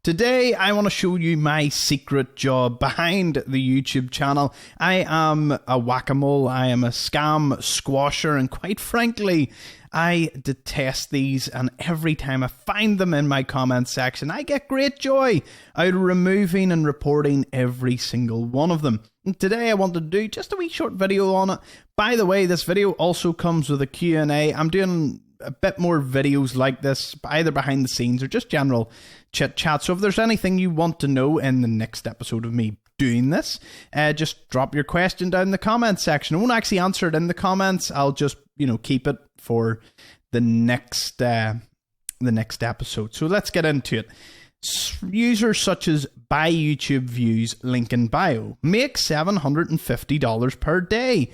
Today, I want to show you my secret job behind the YouTube channel. I am a whack-a-mole, I am a scam squasher, and quite frankly, I detest these, and every time I find them in my comment section, I get great joy out of removing and reporting every single one of them. And today I want to do just a wee short video on it. By the way, this video also comes with a Q&A. I'm doing a bit more videos like this, either behind the scenes or just general chit chat. So if there's anything you want to know in the next episode of me doing this, just drop your question down in the comment section. I won't actually answer it in the comments. I'll just, keep it for the next episode. So let's get into it. Users such as Buy YouTube Views, link in bio, make $750 per day.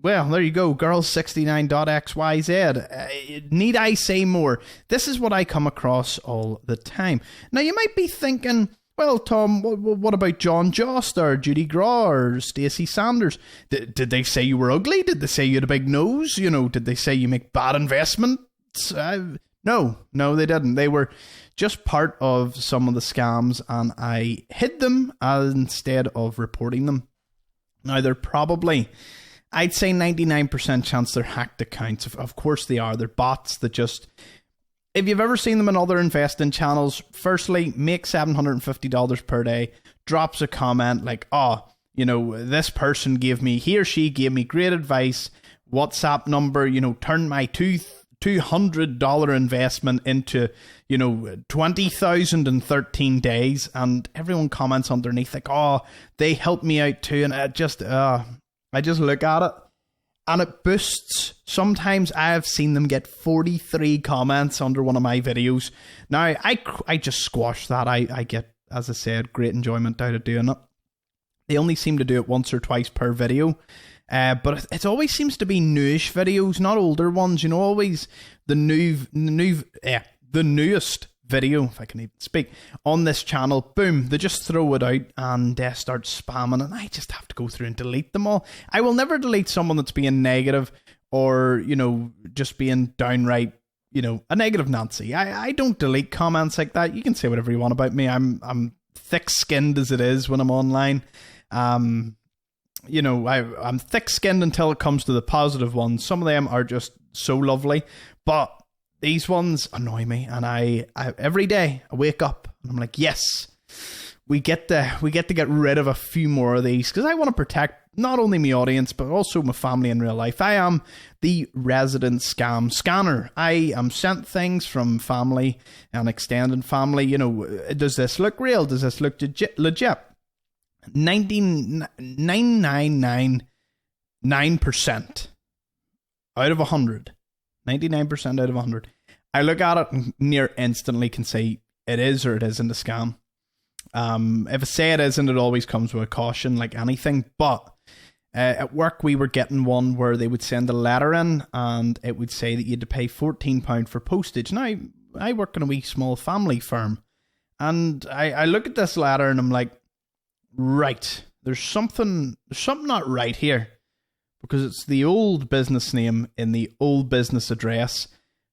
Well, there you go, girls69.xyz. Need I say more? This is what I come across all the time. Now, you might be thinking, well, Tom, what about John Jost or Judy Graw or Stacey Sanders? Did they say you were ugly? Did they say you had a big nose? Did they say you make bad investments? No, they didn't. They were just part of some of the scams, and I hid them instead of reporting them. Now, they're probably, I'd say 99% chance they're hacked accounts. Of course they are. They're bots that just, if you've ever seen them in other investing channels, firstly, make $750 per day, drops a comment like, this person he or she gave me great advice, WhatsApp number, turn my $200 investment into, 20,000 in 13 days. And everyone comments underneath like, they helped me out too. And I just look at it and it boosts. Sometimes I have seen them get 43 comments under one of my videos. Now, I just squash that. I get, as I said, great enjoyment out of doing it. They only seem to do it once or twice per video. But it always seems to be newish videos, not older ones. Always the newest video, if I can even speak, on this channel. Boom, they just throw it out and start spamming, and I just have to go through and delete them all. I will never delete someone that's being negative or just being downright a negative Nancy. I don't delete comments like that. You can say whatever you want about me. I'm thick-skinned as it is when I'm online. I'm thick-skinned until it comes to the positive ones. Some of them are just so lovely, but these ones annoy me, and I every day I wake up and I'm like, yes, we get to get rid of a few more of these, because I want to protect not only my audience but also my family in real life. I am the resident scam scanner. I am sent things from family and extended family. Does this look real? Does this look legit? 99.999% out of 100. 99% out of 100. I look at it and near instantly can say it is or it isn't a scam. If I say it isn't, it always comes with a caution, like anything. But at work, we were getting one where they would send a letter in and it would say that you had to pay £14 for postage. Now, I work in a wee small family firm, and I look at this letter and I'm like, right, there's something not right here, because it's the old business name in the old business address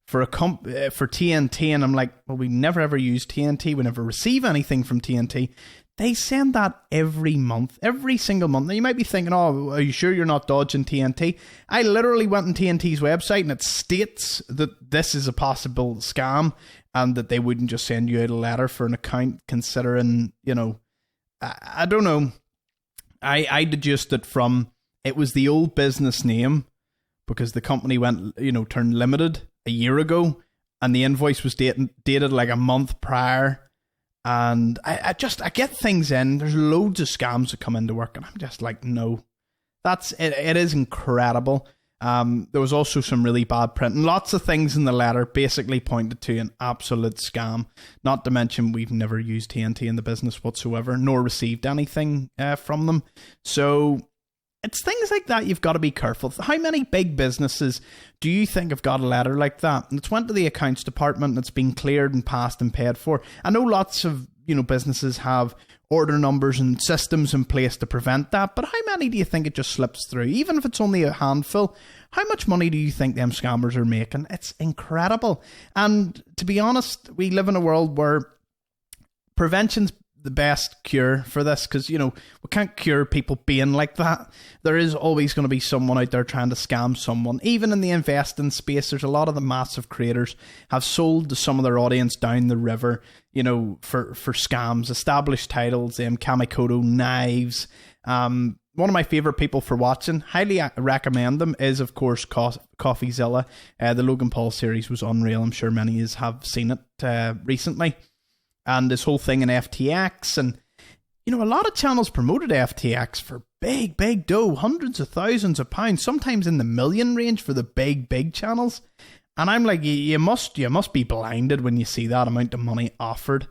for for TNT, and I'm like, well, we never ever use TNT, we never receive anything from TNT. They send that every month, every single month. Now you might be thinking, are you sure you're not dodging TNT? I literally went on TNT's website and it states that this is a possible scam and that they wouldn't just send you out a letter for an account, considering, I don't know. I deduced from it was the old business name because the company went, turned limited a year ago, and the invoice was dated like a month prior. And I get things in. There's loads of scams that come into work, and I'm just like, no, that's it. It is incredible. There was also some really bad printing. Lots of things in the letter basically pointed to an absolute scam. Not to mention we've never used TNT in the business whatsoever, nor received anything from them. So it's things like that you've got to be careful. How many big businesses do you think have got a letter like that? And it's went to the accounts department and it's been cleared and passed and paid for. I know lots of businesses have order numbers and systems in place to prevent that, but how many do you think it just slips through? Even if it's only a handful, how much money do you think them scammers are making? It's incredible. And to be honest, we live in a world where prevention's the best cure for this, because, we can't cure people being like that. There is always going to be someone out there trying to scam someone. Even in the investing space, there's a lot of the massive creators have sold to some of their audience down the river, for scams, established titles, Kamikoto knives. One of my favorite people for watching, highly recommend them, is of course CoffeeZilla. The Logan Paul series was unreal. I'm sure many of you have seen it recently. And this whole thing in FTX, and a lot of channels promoted FTX for big dough, hundreds of thousands of pounds, sometimes in the million range for the big channels. And I'm like, you must be blinded when you see that amount of money offered,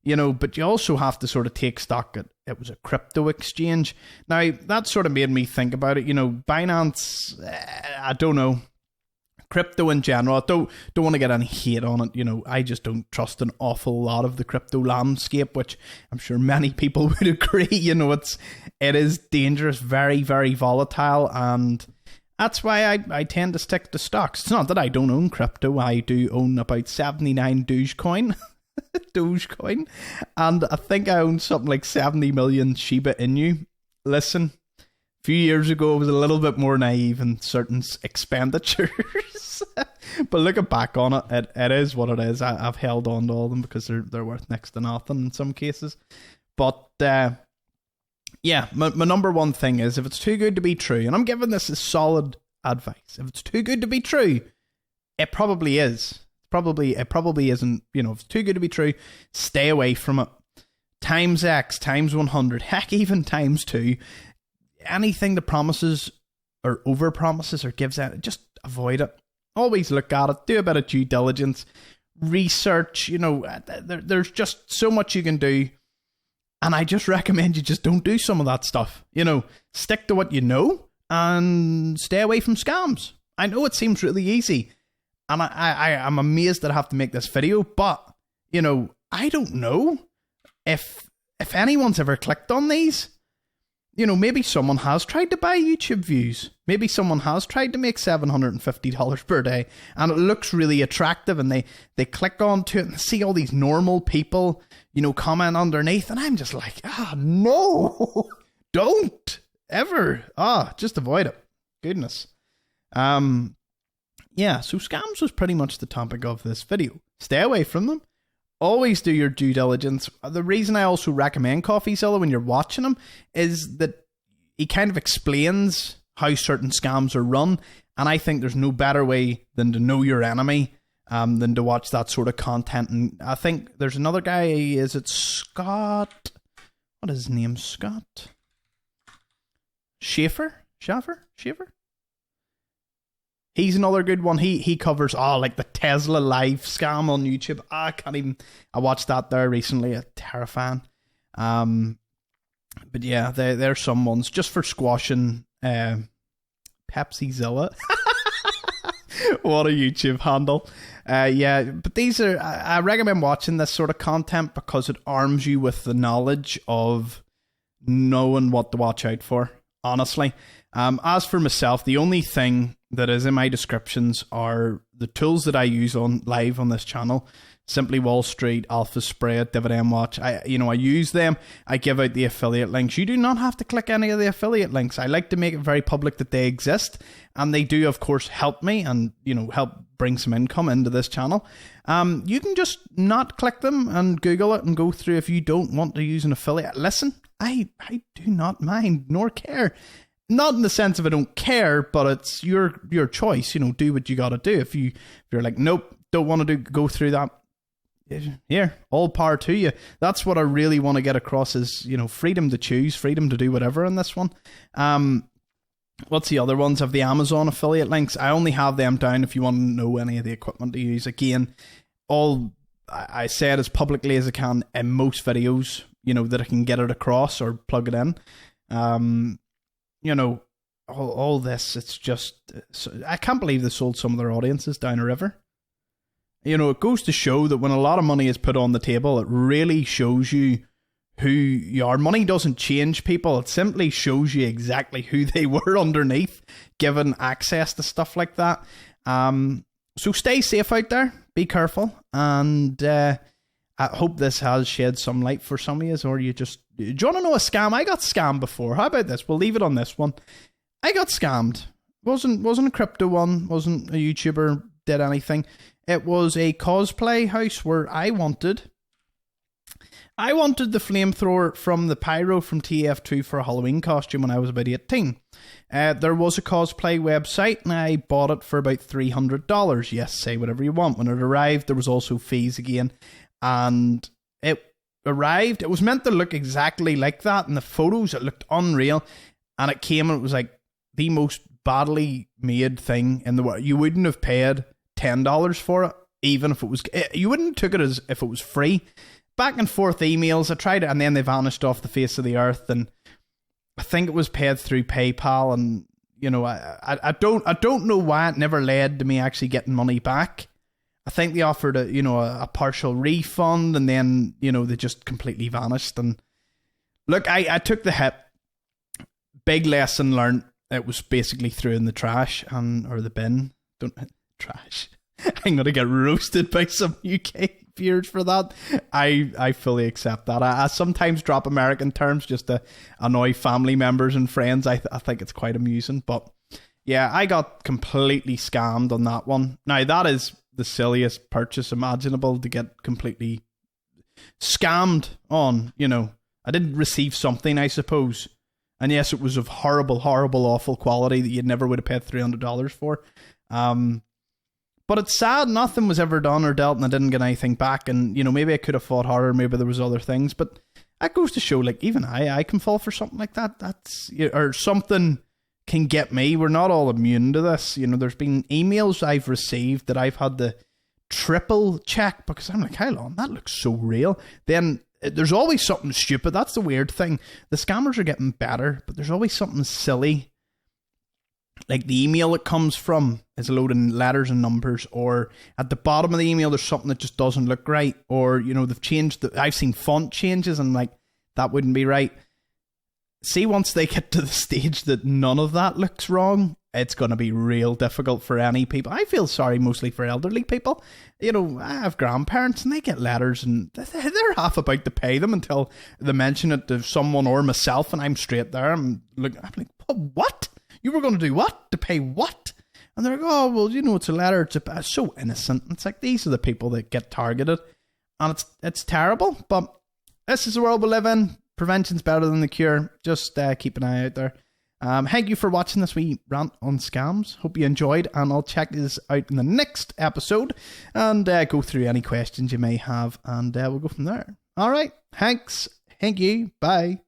but you also have to sort of take stock that it was a crypto exchange. Now, that sort of made me think about it. Binance, I don't know. Crypto in general, I don't want to get any hate on it. I just don't trust an awful lot of the crypto landscape, which I'm sure many people would agree. It is dangerous, very, very volatile, and that's why I tend to stick to stocks. It's not that I don't own crypto. I do own about 79 Dogecoin. Dogecoin. And I think I own something like 70 million Shiba Inu. Listen, a few years ago I was a little bit more naive in certain expenditures. But looking back on it, it is what it is. I've held on to all of them because they're worth next to nothing in some cases. But yeah, my number one thing is, if it's too good to be true, and I'm giving this as solid advice, if it's too good to be true, it probably is. It probably isn't. If it's too good to be true, stay away from it. Times X, times 100, heck, even times 2. Anything that promises or over promises or gives out, just avoid it. Always look at it. Do a bit of due diligence, research. There's just so much you can do. And I just recommend you just don't do some of that stuff. Stick to what you know and stay away from scams. I know it seems really easy. And I'm amazed that I have to make this video. But, I don't know if anyone's ever clicked on these. Maybe someone has tried to buy YouTube views. Maybe someone has tried to make $750 per day. And it looks really attractive. And they click onto it and see all these normal people, comment underneath. And I'm just like, no, don't ever. Just avoid it. Goodness. Yeah, so scams was pretty much the topic of this video. Stay away from them. Always do your due diligence. The reason I also recommend CoffeeZilla when you're watching him is that he kind of explains how certain scams are run, and I think there's no better way than to know your enemy than to watch that sort of content. And I think there's another guy, is it Scott? What is his name? Scott? Schaefer? He's another good one. He covers like the Tesla live scam on YouTube. I watched that there recently. Terrifying. But yeah, there's some ones just for squashing PepsiZilla. What a YouTube handle. Yeah, but these are, I recommend watching this sort of content because it arms you with the knowledge of knowing what to watch out for, honestly. As for myself, the only thing that is in my descriptions are the tools that I use on live on this channel. Simply Wall Street, Alpha Spread, Dividend Watch. I use them. I give out the affiliate links. You do not have to click any of the affiliate links. I like to make it very public that they exist, and they do, of course, help me and help bring some income into this channel. You can just not click them and Google it and go through if you don't want to use an affiliate. Listen, I do not mind nor care. Not in the sense of I don't care, but it's your choice. Do what you got to do. If you're like, nope, don't want to go through that. Here, all power to you. That's what I really want to get across is, freedom to choose, freedom to do whatever in this one. What's the other ones? Of the Amazon affiliate links, I only have them down if you want to know any of the equipment to use. Again, all I said as publicly as I can in most videos, that I can get it across or plug it in. All this, it's just, I can't believe they sold some of their audiences down a river. It goes to show that when a lot of money is put on the table, it really shows you who you are. Money doesn't change people. It simply shows you exactly who they were underneath, given access to stuff like that. So stay safe out there. Be careful. And I hope this has shed some light for some of you, or you just... Do you want to know a scam? I got scammed before. How about this? We'll leave it on this one. I got scammed. Wasn't a crypto one. Wasn't a YouTuber did anything. It was a cosplay house where I wanted the flamethrower from the pyro from TF2 for a Halloween costume when I was about 18. There was a cosplay website and I bought it for about $300. Yes, say whatever you want. When it arrived, there was also fees again. And it arrived. It was meant to look exactly like that. In the photos, it looked unreal. And it came and it was like the most badly made thing in the world. You wouldn't have paid $10 for it, even if it was... You wouldn't have took it as if it was free. Back and forth emails. I tried it and then they vanished off the face of the earth. And I think it was paid through PayPal. And, you know, I don't know why it never led to me actually getting money back. I think they offered a partial refund and then, you know, they just completely vanished. And look, I took the hit. Big lesson learned. It was basically threw in the trash or the bin. Trash. I'm going to get roasted by some UK viewers for that. I fully accept that. I sometimes drop American terms just to annoy family members and friends. I think it's quite amusing. But yeah, I got completely scammed on that one. Now, that is the silliest purchase imaginable to get completely scammed on. You know, I did receive something, I suppose. And yes, it was of horrible, horrible, awful quality that you never would have paid $300 for. But it's sad nothing was ever done or dealt and I didn't get anything back. And, you know, maybe I could have fought harder. Maybe there was other things. But that goes to show, like, even I can fall for something like that. Or something can get me. We're not all immune to this. You know, there's been emails I've received that I've had to triple check because I'm like, hold on, that looks so real. Then there's always something stupid. That's the weird thing. The scammers are getting better, but there's always something silly. Like the email it comes from is a load of letters and numbers, or at the bottom of the email there's something that just doesn't look right, or, you know, they've changed I've seen font changes and like, that wouldn't be right. See, once they get to the stage that none of that looks wrong, it's going to be real difficult for any people. I feel sorry mostly for elderly people. You know, I have grandparents and they get letters and they're half about to pay them until they mention it to someone or myself, and I'm straight there. I'm like, what? You were going to do what? To pay what? And they're like, oh, well, you know, it's a letter. It's so innocent. It's like, these are the people that get targeted. And it's terrible. But this is the world we live in. Prevention's better than the cure. Just keep an eye out there. Thank you for watching this wee rant on scams. Hope you enjoyed. And I'll check this out in the next episode. And go through any questions you may have. And we'll go from there. All right. Thanks. Thank you. Bye.